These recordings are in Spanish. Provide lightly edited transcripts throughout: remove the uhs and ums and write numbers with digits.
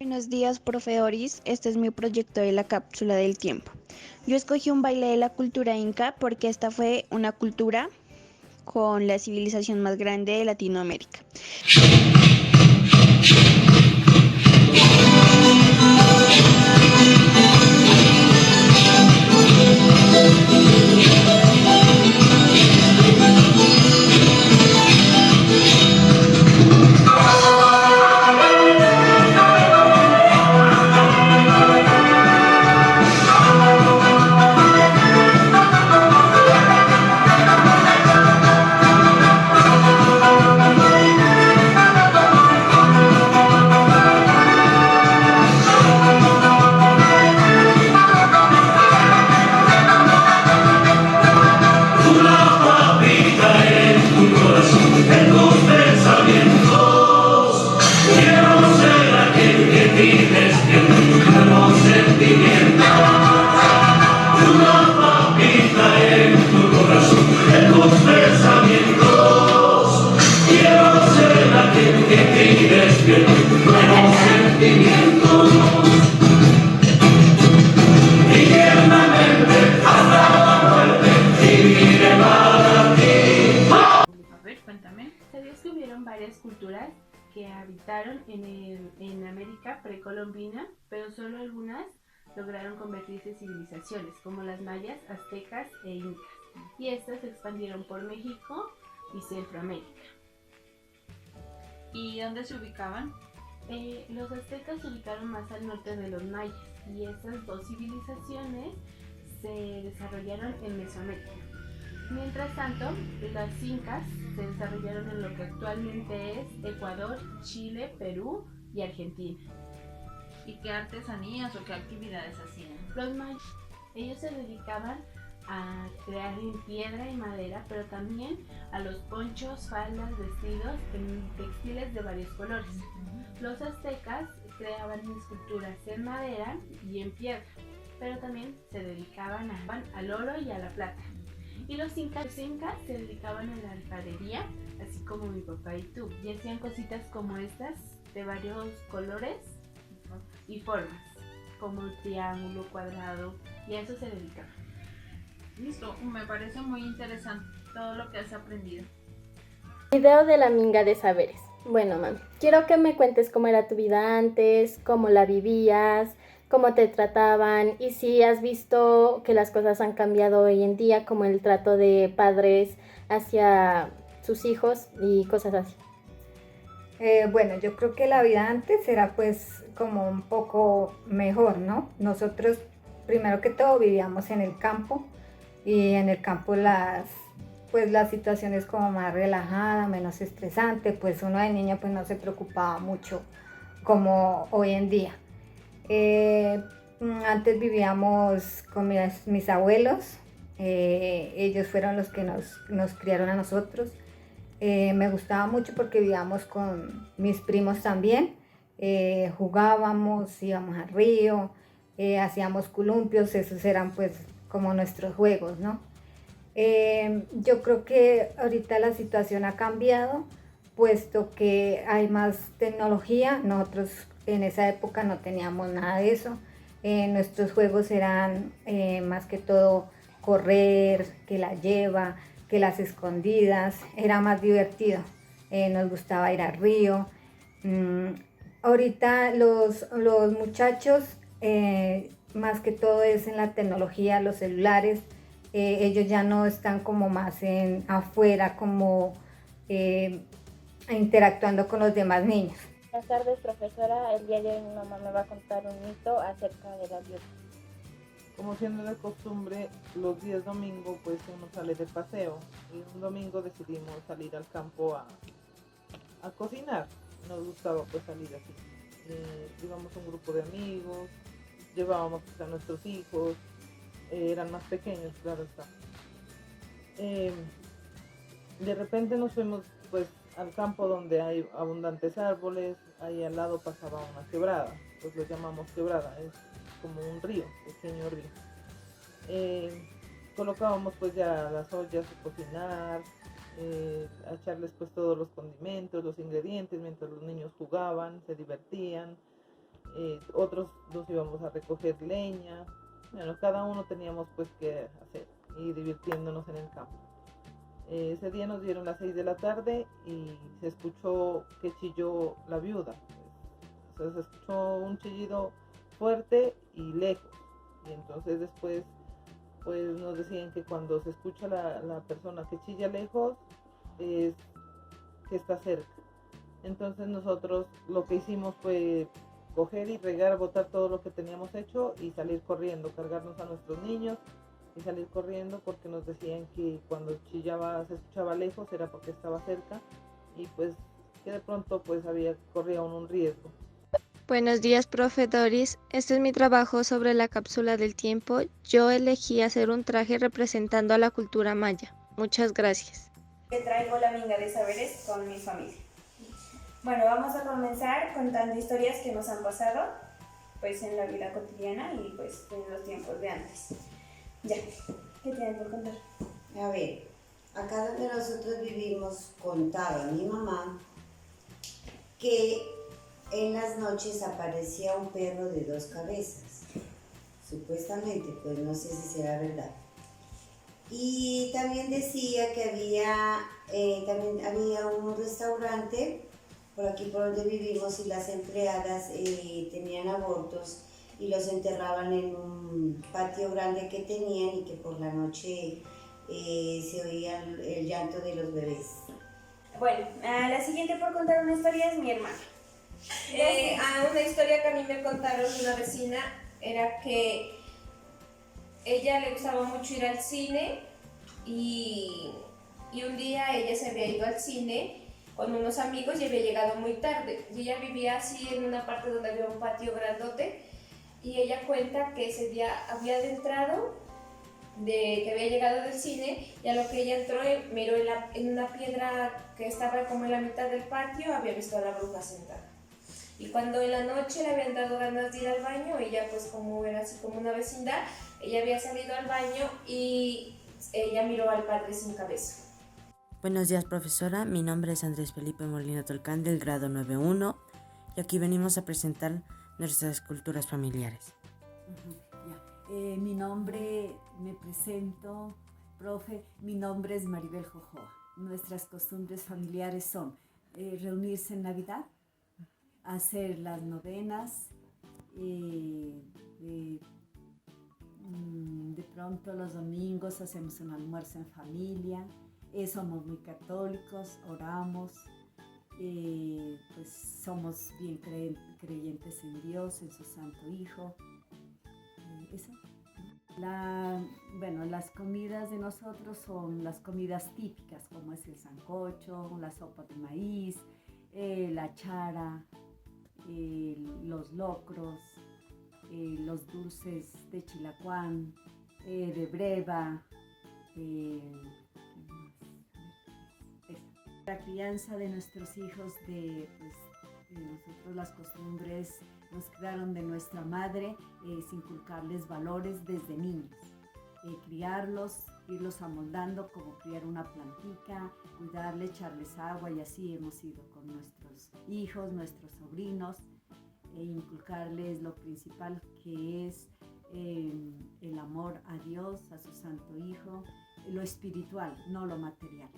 Buenos días, profe Doris. Este es mi proyecto de la cápsula del tiempo. Yo escogí un baile de la cultura inca porque esta fue una cultura con la civilización más grande de Latinoamérica. A ver, cuéntame. ¿Sabías que hubieron varias culturas que habitaron en América precolombina, pero solo algunas lograron convertirse en civilizaciones, como las mayas, aztecas e incas? Y estas se expandieron por México y Centroamérica. ¿Y dónde se ubicaban? Los aztecas se ubicaron más al norte de los mayas, y estas dos civilizaciones se desarrollaron en Mesoamérica. Mientras tanto, los incas se desarrollaron en lo que actualmente es Ecuador, Chile, Perú y Argentina. ¿Y qué artesanías o qué actividades hacían? Los mayas, ellos se dedicaban a crear en piedra y madera, pero también a los ponchos, faldas, vestidos en textiles de varios colores. Los aztecas creaban esculturas en madera y en piedra, pero también se dedicaban al oro y a la plata. Y los incas se dedicaban a la alfarería, así como mi papá y tú, y hacían cositas como estas de varios colores y formas, como el triángulo, cuadrado, y a eso se dedicaban. Listo, me parece muy interesante todo lo que has aprendido. Video de la Minga de Saberes. Bueno, mami, quiero que me cuentes cómo era tu vida antes, cómo la vivías, cómo te trataban y si has visto que las cosas han cambiado hoy en día, como el trato de padres hacia sus hijos y cosas así. Bueno, yo creo que la vida antes era pues como un poco mejor, ¿no? Nosotros primero que todo vivíamos en el campo y en el campo la situación es como más relajada, menos estresante, pues uno de niño pues no se preocupaba mucho como hoy en día. Antes vivíamos con mis abuelos, ellos fueron los que nos criaron a nosotros. Me gustaba mucho porque vivíamos con mis primos también, jugábamos, íbamos al río, hacíamos columpios, esos eran pues como nuestros juegos, ¿no? Yo creo que ahorita la situación ha cambiado, puesto que hay más tecnología. Nosotros en esa época no teníamos nada de eso. Nuestros juegos eran más que todo correr, que la lleva, que las escondidas, era más divertido. Nos gustaba ir al río. Ahorita los muchachos, más que todo es en la tecnología, los celulares. Ellos ya no están como más afuera, como interactuando con los demás niños. Buenas tardes, profesora. El día de hoy mi mamá me va a contar un mito acerca de la lluvia. Como siendo de costumbre, los días domingo pues uno sale de paseo y un domingo decidimos salir al campo a cocinar. Nos gustaba pues salir así. Íbamos un grupo de amigos, llevábamos pues, a nuestros hijos, eran más pequeños, claro está. De repente nos fuimos pues al campo donde hay abundantes árboles, ahí al lado pasaba una quebrada, pues lo llamamos quebrada, es como un río, pequeño río. Colocábamos pues ya las ollas a cocinar, a echarles pues todos los condimentos, los ingredientes, mientras los niños jugaban, se divertían. otros nos íbamos a recoger leña. Bueno, cada uno teníamos pues que hacer y divirtiéndonos en el campo. Ese día nos dieron las 6 de la tarde y se escuchó que chilló la viuda. O sea, se escuchó un chillido fuerte y lejos. Y entonces después pues nos decían que cuando se escucha la persona que chilla lejos es que está cerca. Entonces nosotros lo que hicimos fue coger y regar, botar todo lo que teníamos hecho y salir corriendo, cargarnos a nuestros niños y salir corriendo, porque nos decían que cuando chillaba, se escuchaba lejos, era porque estaba cerca, y pues que de pronto pues corría un riesgo. Buenos días, profe Doris. Este es mi trabajo sobre la cápsula del tiempo. Yo elegí hacer un traje representando a la cultura maya. Muchas gracias. Te traigo la minga de saberes con mi familia. Bueno, vamos a comenzar contando historias que nos han pasado pues en la vida cotidiana y pues en los tiempos de antes. Ya, ¿qué tienen por contar? A ver, acá donde nosotros vivimos, contaba mi mamá que en las noches aparecía un perro de 2 cabezas, supuestamente, pues no sé si será verdad. Y también decía que también había un restaurante por aquí por donde vivimos y las empleadas tenían abortos y los enterraban en un patio grande que tenían y que por la noche se oía el llanto de los bebés. Bueno, la siguiente por contar una historia es mi hermana. Una historia que a mí me contaron de una vecina era que ella le gustaba mucho ir al cine y un día ella se había ido al cine con unos amigos y había llegado muy tarde. Y ella vivía así en una parte donde había un patio grandote y ella cuenta que ese día había adentrado, que había llegado del cine, y a lo que ella entró miró en una piedra que estaba como en la mitad del patio, había visto a la bruja sentada. Y cuando en la noche le habían dado ganas de ir al baño, ella pues como era así como una vecindad, ella había salido al baño y ella miró al padre sin cabeza. Buenos días, profesora. Mi nombre es Andrés Felipe Molina Tolcán, del grado 9.1, y aquí venimos a presentar nuestras culturas familiares. Mi nombre, me presento, profe, mi nombre es Maribel Jojoa. Nuestras costumbres familiares son reunirse en Navidad, hacer las novenas, de pronto los domingos hacemos un almuerzo en familia, somos muy católicos, oramos, pues somos bien creyentes en Dios, en su Santo Hijo. Eso. Las comidas de nosotros son las comidas típicas, como es el sancocho, la sopa de maíz, la chara, los locros, los dulces de chilacuán, de breva, la crianza de nuestros hijos, nosotros las costumbres nos quedaron de nuestra madre, es inculcarles valores desde niños, criarlos, irlos amoldando como criar una plantica, cuidarles, echarles agua, y así hemos ido con nuestros hijos, nuestros sobrinos, inculcarles lo principal que es el amor a Dios, a su Santo Hijo, lo espiritual, no lo material.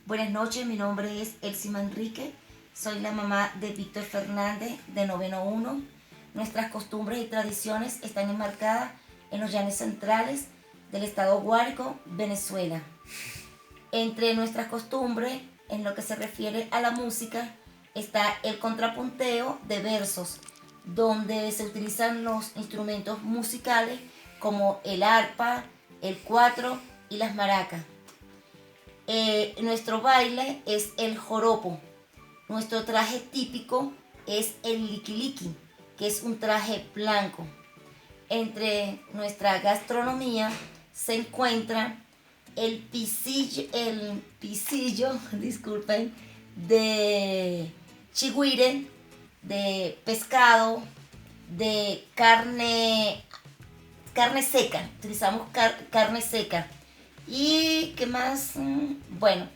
Buenas noches, mi nombre es Elsie Manrique, soy la mamá de Víctor Fernández, de 9.1. Nuestras costumbres y tradiciones están enmarcadas en los llanos centrales del estado Guárico, Venezuela. Entre nuestras costumbres, en lo que se refiere a la música, está el contrapunteo de versos, donde se utilizan los instrumentos musicales como el arpa, el cuatro y las maracas. Nuestro baile es el joropo. Nuestro traje típico es el liquiliqui, que es un traje blanco. Entre nuestra gastronomía se encuentra el pisillo, disculpen, de chigüire, de pescado, de carne seca. Utilizamos carne seca. ¿Y qué más? Bueno.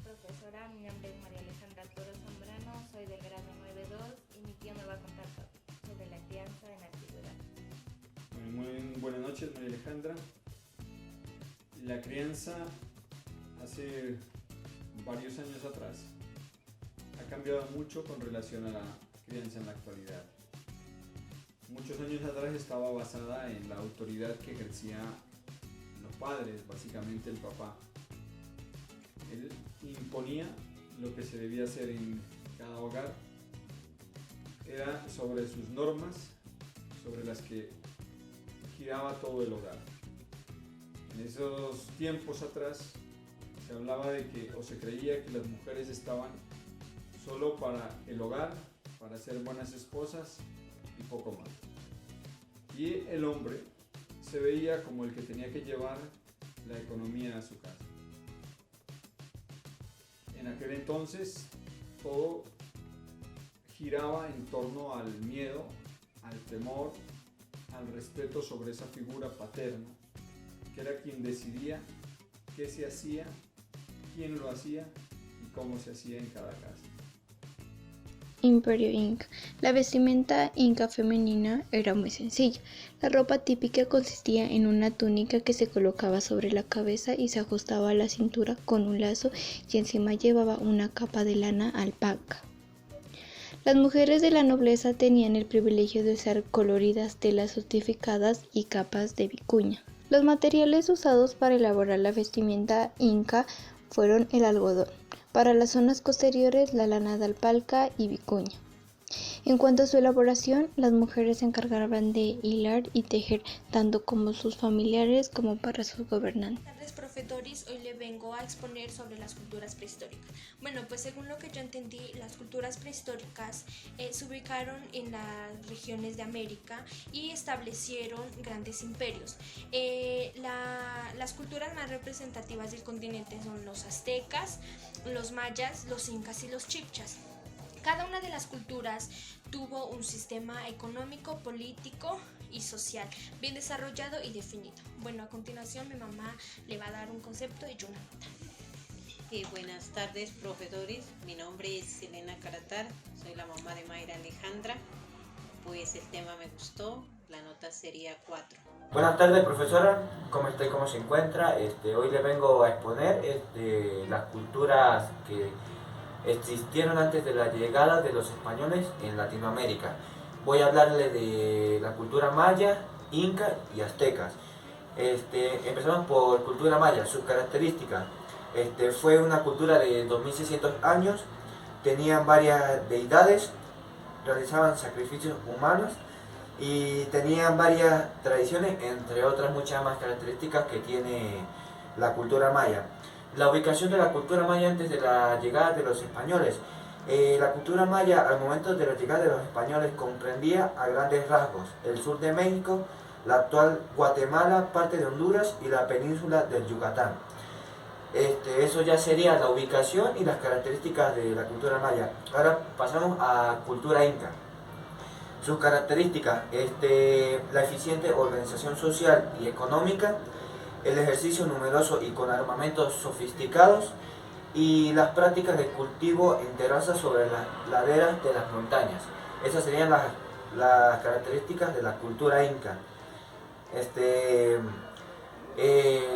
Profesora, mi nombre es María Alejandra Toro Zambrano, soy del grado 9.2 y mi tío me va a contar todo. buenas noches, María Alejandra. La crianza hace varios años atrás ha cambiado mucho con relación a la crianza en la actualidad. Muchos años atrás estaba basada en la autoridad que ejercían los padres, básicamente el papá. Él imponía lo que se debía hacer en cada hogar, era sobre sus normas, sobre las que giraba todo el hogar. En esos tiempos atrás se hablaba de que, o se creía que las mujeres estaban solo para el hogar, para ser buenas esposas y poco más. Y el hombre se veía como el que tenía que llevar la economía a su casa. En aquel entonces todo giraba en torno al miedo, al temor, al respeto sobre esa figura paterna, que era quien decidía qué se hacía, quién lo hacía y cómo se hacía en cada casa. Imperio Inca. La vestimenta inca femenina era muy sencilla. La ropa típica consistía en una túnica que se colocaba sobre la cabeza y se ajustaba a la cintura con un lazo y encima llevaba una capa de lana alpaca. Las mujeres de la nobleza tenían el privilegio de usar coloridas telas certificadas y capas de vicuña. Los materiales usados para elaborar la vestimenta inca fueron el algodón, para las zonas posteriores la lana de alpaca y vicuña. En cuanto a su elaboración, las mujeres se encargaban de hilar y tejer tanto como sus familiares como para sus gobernantes. Buenas tardes, profe Doris. Hoy le vengo a exponer sobre las culturas prehistóricas. Bueno, pues según lo que yo entendí, las culturas prehistóricas se ubicaron en las regiones de América y establecieron grandes imperios. Las culturas más representativas del continente son los aztecas, los mayas, los incas y los chibchas. Cada una de las culturas tuvo un sistema económico, político y social bien desarrollado y definido. Bueno, a continuación mi mamá le va a dar un concepto y yo una nota. Buenas tardes, profe Doris. Mi nombre es Elena Caratar, soy la mamá de Mayra Alejandra. Pues el tema me gustó, la nota sería 4. Buenas tardes, profesora. ¿Cómo está y cómo se encuentra? Hoy le vengo a exponer las culturas que existieron antes de la llegada de los españoles en Latinoamérica. Voy a hablarle de la cultura maya, inca y aztecas. Empezamos por cultura maya, sus características. Fue una cultura de 2600 años, tenían varias deidades, realizaban sacrificios humanos y tenían varias tradiciones, entre otras muchas más características que tiene la cultura maya. La ubicación de la cultura maya antes de la llegada de los españoles. La cultura maya al momento de la llegada de los españoles comprendía a grandes rasgos el sur de México, la actual Guatemala, parte de Honduras y la península del Yucatán. Eso ya sería la ubicación y las características de la cultura maya. Ahora pasamos a cultura inca. Sus características, la eficiente organización social y económica, el ejercicio numeroso y con armamentos sofisticados y las prácticas de cultivo en terrazas sobre las laderas de las montañas. Esas serían las características de la cultura inca.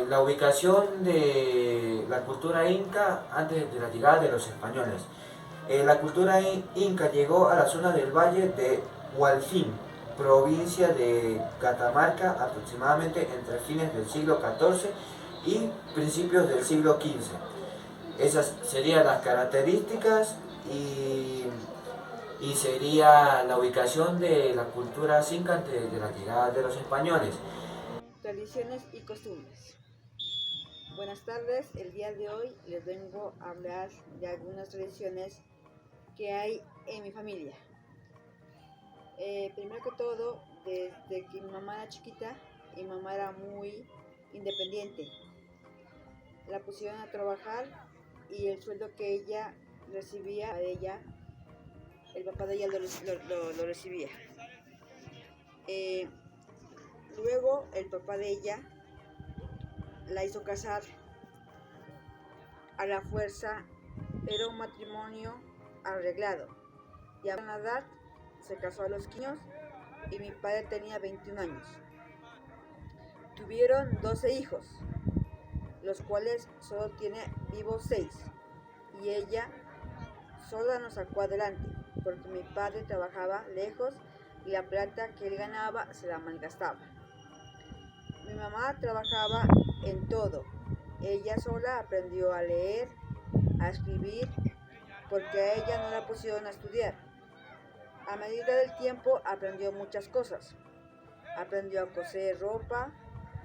La ubicación de la cultura inca antes de la llegada de los españoles. La cultura inca llegó a la zona del valle de Hualfín, provincia de Catamarca, aproximadamente entre fines del siglo XIV y principios del siglo XV. Esas serían las características y sería la ubicación de la cultura inca antes de la llegada de los españoles. Tradiciones y costumbres. Buenas tardes, el día de hoy les vengo a hablar de algunas tradiciones que hay en mi familia. Primero que todo, desde que mi mamá era chiquita, mi mamá era muy independiente. La pusieron a trabajar y el sueldo que ella recibía, el papá de ella lo recibía. Luego el papá de ella la hizo casar a la fuerza, era un matrimonio arreglado. Y a edad se casó a los 15 años y mi padre tenía 21 años. tuvieron 12 hijos, los cuales solo tiene vivos 6, y ella sola nos sacó adelante, porque mi padre trabajaba lejos y la plata que él ganaba se la malgastaba. Mi mamá trabajaba en todo. Ella sola aprendió a leer, a escribir, porque a ella no la pusieron a estudiar. A medida del tiempo aprendió muchas cosas. Aprendió a coser ropa,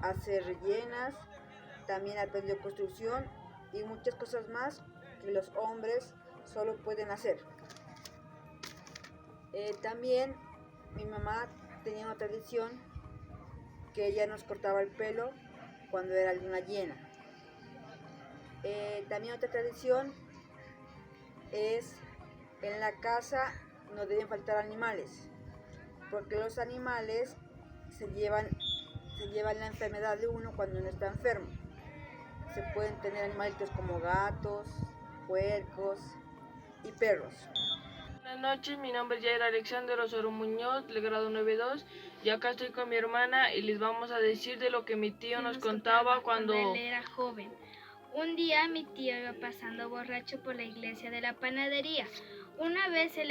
a hacer rellenas, también aprendió construcción y muchas cosas más que los hombres solo pueden hacer. También mi mamá tenía una tradición que ella nos cortaba el pelo cuando era luna llena. También otra tradición es en la casa no deben faltar animales, porque los animales se llevan la enfermedad de uno cuando uno está enfermo. Se pueden tener animalitos como gatos, puercos y perros. Buenas noches, mi nombre es Yair Alexander Osorio Muñoz, del grado 9.2, y acá estoy con mi hermana y les vamos a decir de lo que mi tío nos contaba cuando él era joven. Un día mi tío iba pasando borracho por la iglesia de la panadería. Una vez se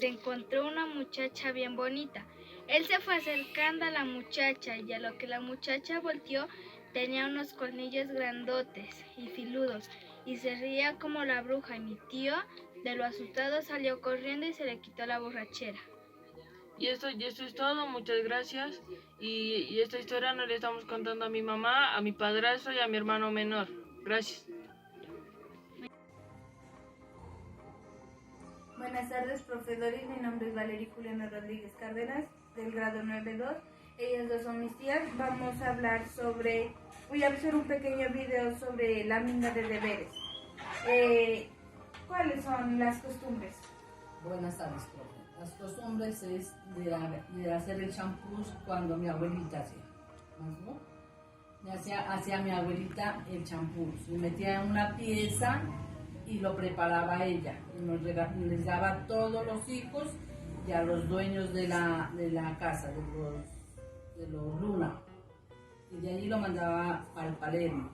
encontró una muchacha bien bonita. Él se fue acercando a la muchacha y a lo que la muchacha volteó tenía unos colmillos grandotes y filudos y se reía como la bruja, y mi tío de lo asustado salió corriendo y se le quitó la borrachera. Y esto es todo, muchas gracias. Y esta historia nos la estamos contando a mi mamá, a mi padrastro y a mi hermano menor. Gracias. Buenas tardes, profesores. Mi nombre es Valeria Juliana Rodríguez Cárdenas, del grado 9.2. Ellas dos son mis tías. Vamos a hablar voy a hacer un pequeño video sobre la minga de deberes. ¿Cuáles son las costumbres? Buenas tardes, profe. Las costumbres es de hacer el champús cuando mi abuelita hacía. ¿No? Hacía mi abuelita el champús. Le metía en una pieza y lo preparaba ella. Y les daba a todos los hijos y a los dueños de la casa, de los Luna. Y de allí lo mandaba al Palermo.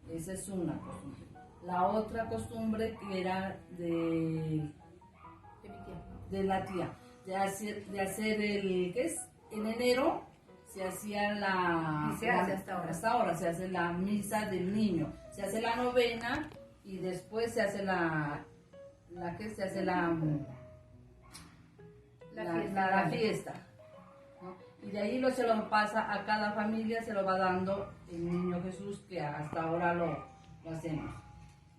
Esa es una costumbre. La otra costumbre que era de la tía, de hacer el, ¿qué es? En enero se hacía hasta ahora se hace la misa del niño, se hace la novena y después se hace la fiesta, ¿no? Y de ahí se lo pasa a cada familia, se lo va dando el niño Jesús, que hasta ahora lo hacemos.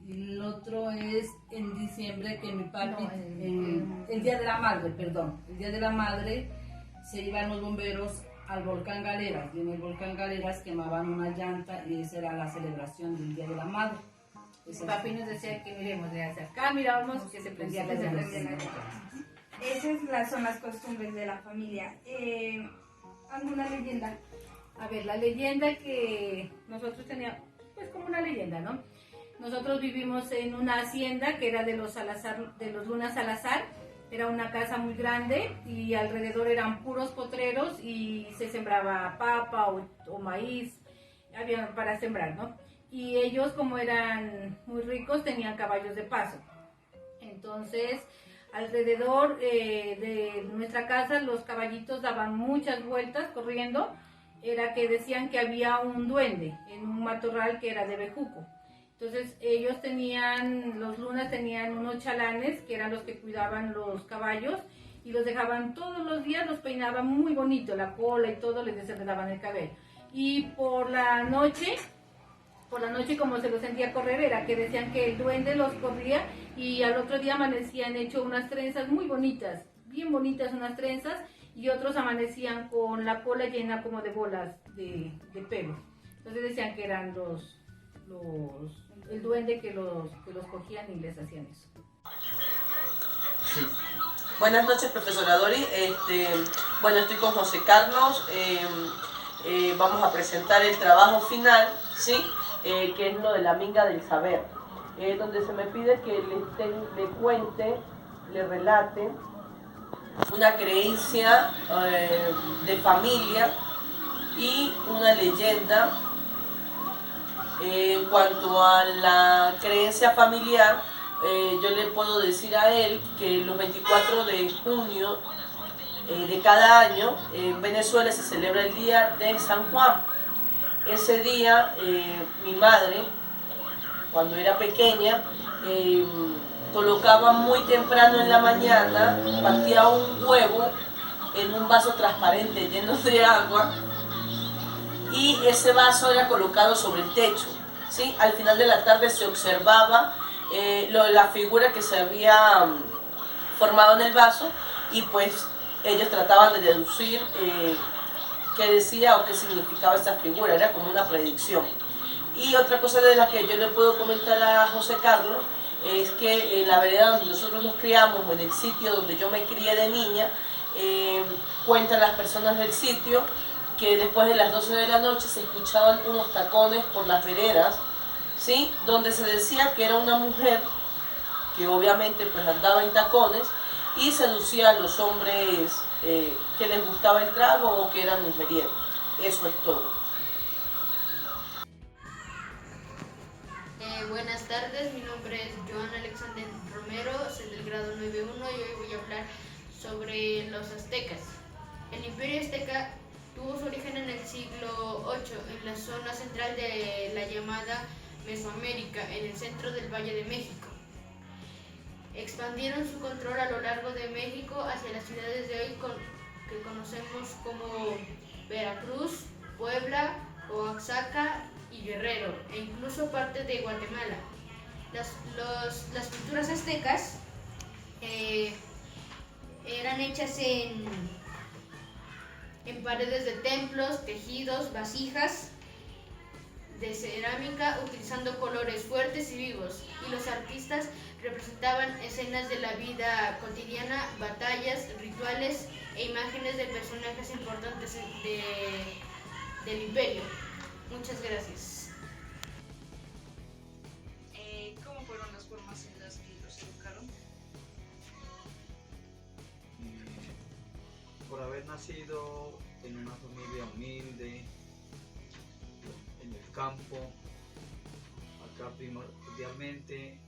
Y el otro es en diciembre, que mi papi, el Día de la Madre, el Día de la Madre se iban los bomberos al volcán Galeras, y en el volcán Galeras quemaban una llanta y esa era la celebración del Día de la Madre. Mi papi nos decía que miremos de hacia acá, mirábamos que se prendía la llanta. Esas son las costumbres de la familia. ¿Alguna leyenda? A ver, la leyenda que nosotros teníamos, pues como una leyenda, ¿no? Nosotros vivimos en una hacienda que era de los Luna Salazar. Era una casa muy grande y alrededor eran puros potreros y se sembraba papa o maíz, había para sembrar, ¿no? Y ellos, como eran muy ricos, tenían caballos de paso. Entonces, alrededor de nuestra casa los caballitos daban muchas vueltas corriendo. Era que decían que había un duende en un matorral que era de bejuco. Entonces los Lunas tenían unos chalanes que eran los que cuidaban los caballos y los dejaban todos los días, los peinaban muy bonito, la cola y todo, les desenredaban el cabello. Y por la noche como se los sentía correr, era que decían que el duende los corría y al otro día amanecían hecho unas trenzas muy bonitas, bien bonitas unas trenzas, y otros amanecían con la cola llena como de bolas de pelo. Entonces decían que eran el duende que los cogían y les hacían eso. Sí. Buenas noches, profesora Dori. Bueno, estoy con José Carlos. Vamos a presentar el trabajo final, ¿sí? Que es lo de la minga del saber, donde se me pide que le cuente, le relate una creencia de familia y una leyenda. En cuanto a la creencia familiar, yo le puedo decir a él que los 24 de junio de cada año en Venezuela se celebra el Día de San Juan. Ese día mi madre, cuando era pequeña, colocaba muy temprano en la mañana, partía un huevo en un vaso transparente lleno de agua, y ese vaso era colocado sobre el techo, ¿sí? Al final de la tarde se observaba la figura que se había formado en el vaso, y pues ellos trataban de deducir qué decía o qué significaba esa figura, era como una predicción. Y otra cosa de la que yo le puedo comentar a José Carlos es que en la vereda donde nosotros nos criamos, o en el sitio donde yo me crié de niña, cuentan las personas del sitio que después de las 12 de la noche se escuchaban unos tacones por las veredas, ¿sí? Donde se decía que era una mujer que obviamente pues andaba en tacones y seducía a los hombres que les gustaba el trago o que eran mujeriegos. Eso es todo. Buenas tardes, mi nombre es Joan Alexander Romero, soy del grado 9.1 y hoy voy a hablar sobre los aztecas. El imperio azteca tuvo su origen en el siglo VIII, en la zona central de la llamada Mesoamérica, en el centro del Valle de México. Expandieron su control a lo largo de México hacia las ciudades de hoy que conocemos como Veracruz, Puebla, Oaxaca y Guerrero, e incluso parte de Guatemala. Las culturas aztecas eran hechas en paredes de templos, tejidos, vasijas de cerámica, utilizando colores fuertes y vivos, y los artistas representaban escenas de la vida cotidiana, batallas, rituales e imágenes de personajes importantes del imperio. Muchas gracias. ¿Cómo fueron las formas en las que los educaron? Por haber nacido en una familia humilde, en el campo, acá primordialmente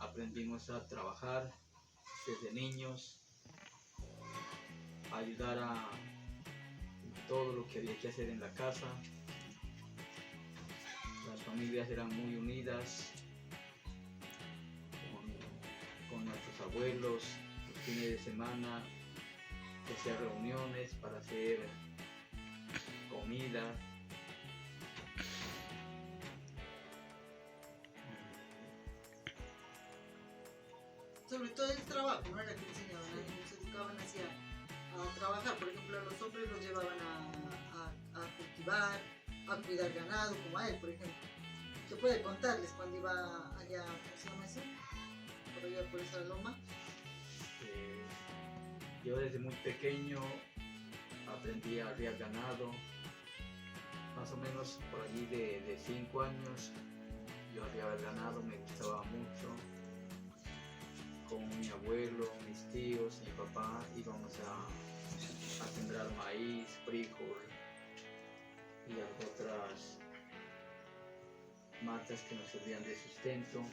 aprendimos a trabajar desde niños, a ayudar a todo lo que había que hacer en la casa. Las familias eran muy unidas con nuestros abuelos. Los fines de semana se hacían reuniones para hacer comida. Sobre todo el trabajo, no era que enseñaban a niños, se educaban hacia a trabajar. Por ejemplo, a los hombres los llevaban a cultivar, a cuidar ganado, como a él, por ejemplo. Se puede contarles cuando iba allá, ¿cómo se llama eso? Por allá por esa loma. Yo desde muy pequeño aprendí a criar ganado, más o menos por allí de 5 años. Yo arriaba el ganado, me gustaba mucho. Con mi abuelo, mis tíos, mi papá íbamos a sembrar maíz, frijol y otras matas que nos servían de sustento.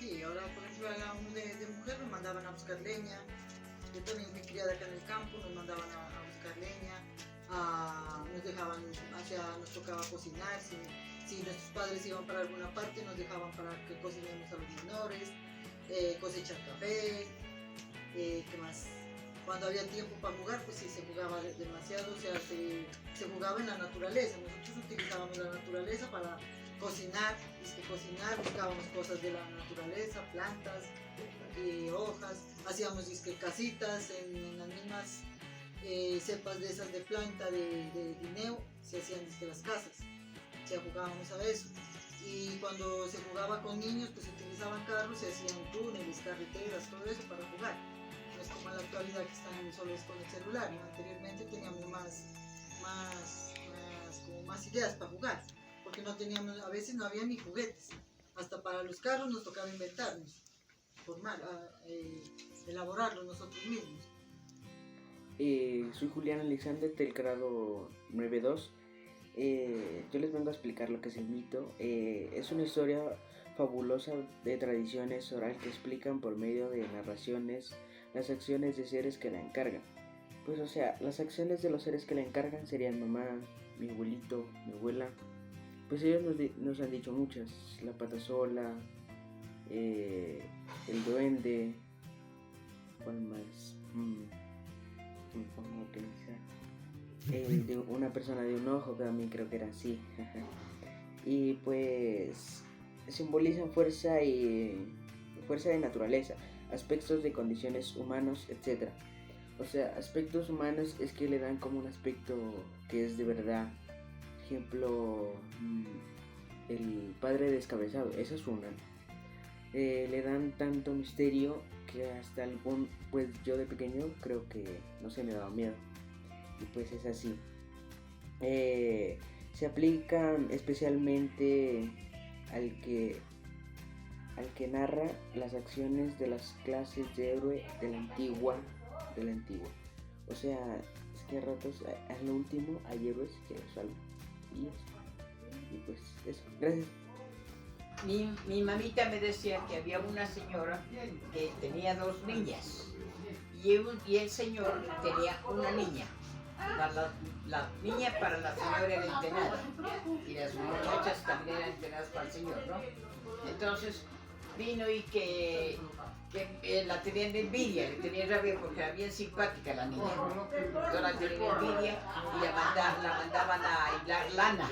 Sí, ahora por ejemplo a la de mujer nos mandaban a buscar leña. Yo también fui criada acá en el campo, nos mandaban a buscar leña, nos dejaban, nos tocaba cocinar. Si nuestros padres iban para alguna parte, nos dejaban para que cocinemos a los menores, cosechar café, ¿qué más? Cuando había tiempo para jugar, pues sí, se jugaba demasiado, o sea, se jugaba en la naturaleza. Nosotros utilizábamos la naturaleza para cocinar, buscábamos cosas de la naturaleza, plantas, hojas, hacíamos casitas en las mismas cepas de esas de planta de guineo, se hacían las casas. Ya jugábamos a eso, y cuando se jugaba con niños pues se utilizaban carros, se hacían túneles, carreteras, todo eso para jugar. No es como en la actualidad que están solo con el celular, ¿no? Anteriormente teníamos más ideas para jugar, porque no teníamos, a veces no había ni juguetes, hasta para los carros nos tocaba inventarnos, elaborarlos nosotros mismos. Soy Julián Alexander del grado 9.2. Yo les vengo a explicar lo que es el mito. Es una historia fabulosa de tradiciones oral que explican por medio de narraciones las acciones de seres que la encargan. Pues o sea, las acciones de los seres que la encargan serían mamá, mi abuelito, mi abuela. Pues ellos nos han dicho muchas, la pata sola, el duende, ¿cuál más? Me pongo a pensar. De una persona de un ojo, que también creo que era así. Y pues simbolizan fuerza de naturaleza, aspectos de condiciones humanos, etc. O sea, aspectos humanos es que le dan como un aspecto que es de verdad. Ejemplo, el padre descabezado, esa es una. Le dan tanto misterio que hasta pues yo de pequeño creo que no se me daba miedo. Y pues es así. Se aplican especialmente al que narra las acciones de las clases de héroe de la antigua. O sea, es que a ratos, a lo último, hay héroes que los salvan. Y pues eso, gracias. Mi mamita me decía que había una señora que tenía 2 niñas y el señor tenía una niña. La niña para la señora era entrenada y las muchachas también eran entrenadas para el señor, ¿no? Entonces vino y que la tenían de envidia, le tenían rabia porque era bien simpática la niña. Entonces la tenían de envidia y la mandaban a hilar lana.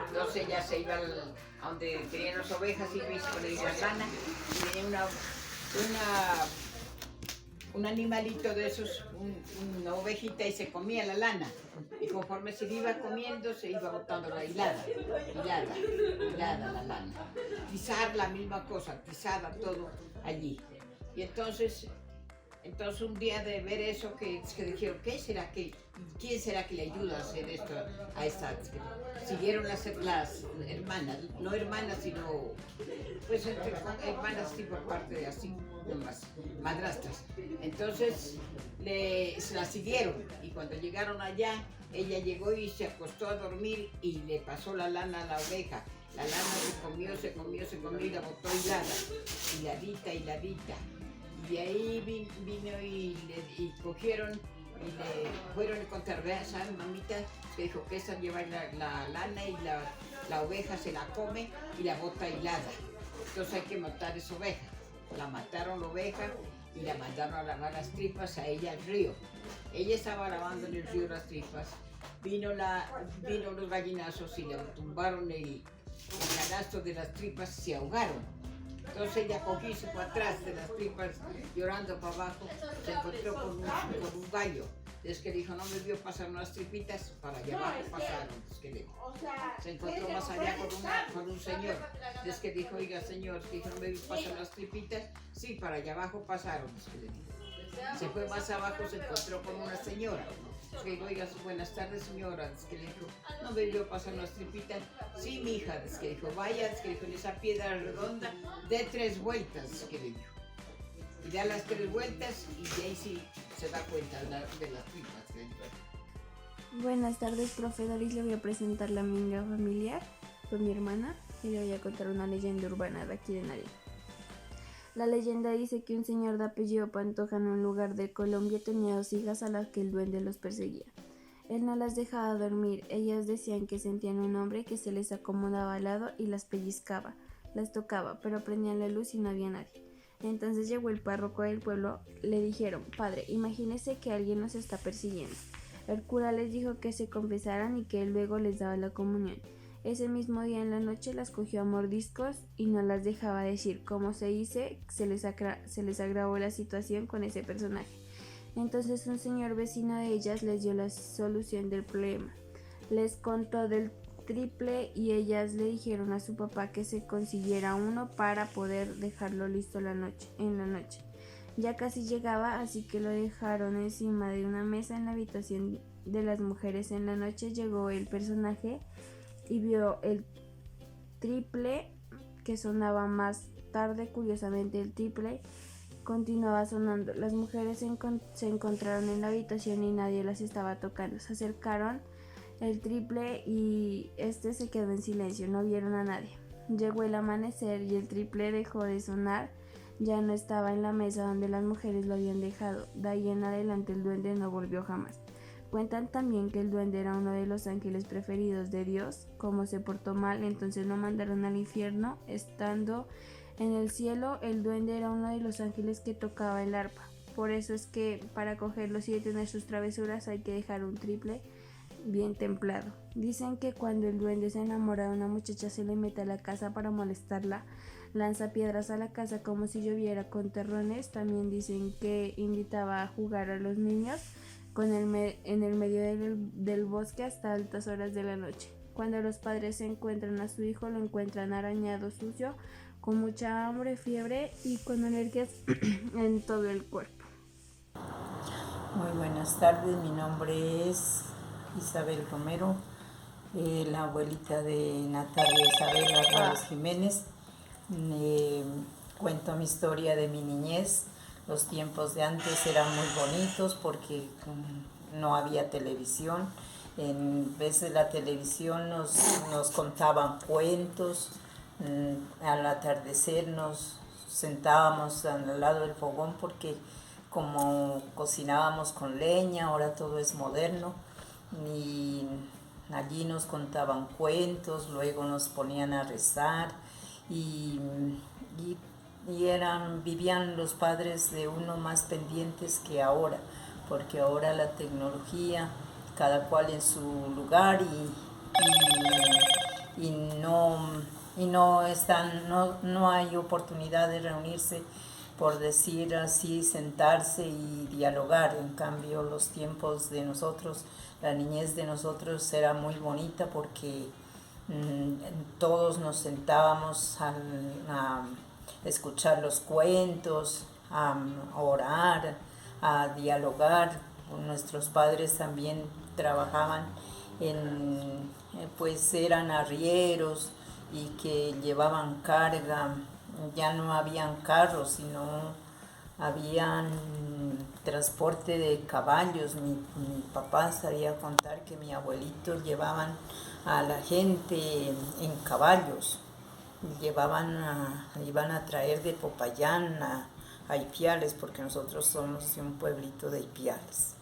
Entonces ella se iba a donde tenían las ovejas y iba con hilar lana y venía un animalito de esos, una ovejita, y se comía la lana. Y conforme se iba comiendo, se iba botando la hilada la lana. Tizar la misma cosa, tizada todo allí. Y entonces un día de ver eso, que dijeron, ¿quién será que le ayuda a hacer esto a esta? Siguieron las hermanas, no hermanas, sino pues hermanas sí por parte de así, nomás, madrastras. Entonces se la siguieron y cuando llegaron allá, ella llegó y se acostó a dormir y le pasó la lana a la oveja. La lana se comió y la botó hiladita. Y de ahí vino y cogieron y le fueron a contar, ¿sabes, mamita? Se dijo que esa lleva la lana y la oveja se la come y la bota hilada. Entonces hay que matar esa oveja. La mataron la oveja y la mandaron a lavar las tripas a ella al río. Ella estaba lavando en el río las tripas. Vino los gallinazos y le tumbaron el canasto de las tripas y se ahogaron. Entonces ella cogió y se fue atrás de las tripas llorando para abajo, se encontró con un gallo. Es que dijo, no me vio pasar unas tripitas, para allá abajo pasaron. Es que dijo. Se encontró más allá con un señor. Es que dijo, oiga señor, es que dijo, no me vio pasar unas tripitas, sí, para allá abajo pasaron. Es que dijo. Se fue más abajo, se encontró con una señora. Es que dijo, oiga, buenas tardes señora. Es que le dijo, no me vio pasar unas tripitas, sí mi hija. Es que dijo, vaya, es que dijo, en esa piedra redonda, dé 3 vueltas. Es que le dijo. Y da las 3 vueltas y de ahí sí se da cuenta de las tripas. Buenas tardes, profe Doris. Le voy a presentar la minga familiar con mi hermana y le voy a contar una leyenda urbana de aquí de Nariño. La leyenda dice que un señor de apellido Pantoja en un lugar de Colombia tenía 2 hijas a las que el duende los perseguía. Él no las dejaba dormir. Ellas decían que sentían un hombre que se les acomodaba al lado y las pellizcaba, las tocaba, pero prendían la luz y no había nadie. Entonces llegó el párroco del pueblo, le dijeron, padre, imagínese que alguien nos está persiguiendo. El cura les dijo que se confesaran y que él luego les daba la comunión. Ese mismo día en la noche las cogió a mordiscos y no las dejaba decir. Como se dice, se les agravó la situación con ese personaje. Entonces un señor vecino de ellas les dio la solución del problema. Les contó del triple y ellas le dijeron a su papá que se consiguiera uno para poder dejarlo listo en la noche. Ya casi llegaba, así que lo dejaron encima de una mesa en la habitación de las mujeres. En la noche llegó el personaje y vio el triple que sonaba más tarde. Curiosamente el triple continuaba sonando. Las mujeres se encontraron en la habitación y nadie las estaba tocando. Se acercaron el triple y este se quedó en silencio, no vieron a nadie. Llegó el amanecer y el triple dejó de sonar, ya no estaba en la mesa donde las mujeres lo habían dejado. De ahí en adelante el duende no volvió jamás. Cuentan también que el duende era uno de los ángeles preferidos de Dios. Como se portó mal, entonces lo mandaron al infierno. Estando en el cielo, el duende era uno de los ángeles que tocaba el arpa. Por eso es que para cogerlos y detener sus travesuras hay que dejar un triple bien templado. Dicen que cuando el duende se enamora de una muchacha se le mete a la casa para molestarla, lanza piedras a la casa como si lloviera con terrones. También dicen que invitaba a jugar a los niños en el medio del bosque hasta altas horas de la noche. Cuando los padres se encuentran a su hijo, lo encuentran arañado, sucio, con mucha hambre, fiebre y con alergias en todo el cuerpo. Muy buenas tardes, mi nombre es Isabel Romero, la abuelita de Natalia Isabel Álvarez Jiménez. Cuento mi historia de mi niñez. Los tiempos de antes eran muy bonitos porque no había televisión. En vez de la televisión nos contaban cuentos. Al atardecer nos sentábamos al lado del fogón porque como cocinábamos con leña, ahora todo es moderno. Y allí nos contaban cuentos, luego nos ponían a rezar y vivían los padres de uno más pendientes que ahora, porque ahora la tecnología, cada cual en su lugar no hay oportunidad de reunirse, por decir así, sentarse y dialogar. En cambio, los tiempos de nosotros, la niñez de nosotros era muy bonita porque todos nos sentábamos a escuchar los cuentos, a orar, a dialogar. Nuestros padres también trabajaban pues eran arrieros y que llevaban carga. Ya no habían carros, sino habían transporte de caballos. Mi papá sabía contar que mi abuelito llevaban a la gente en caballos. Iban a traer de Popayán a Ipiales, porque nosotros somos de un pueblito de Ipiales.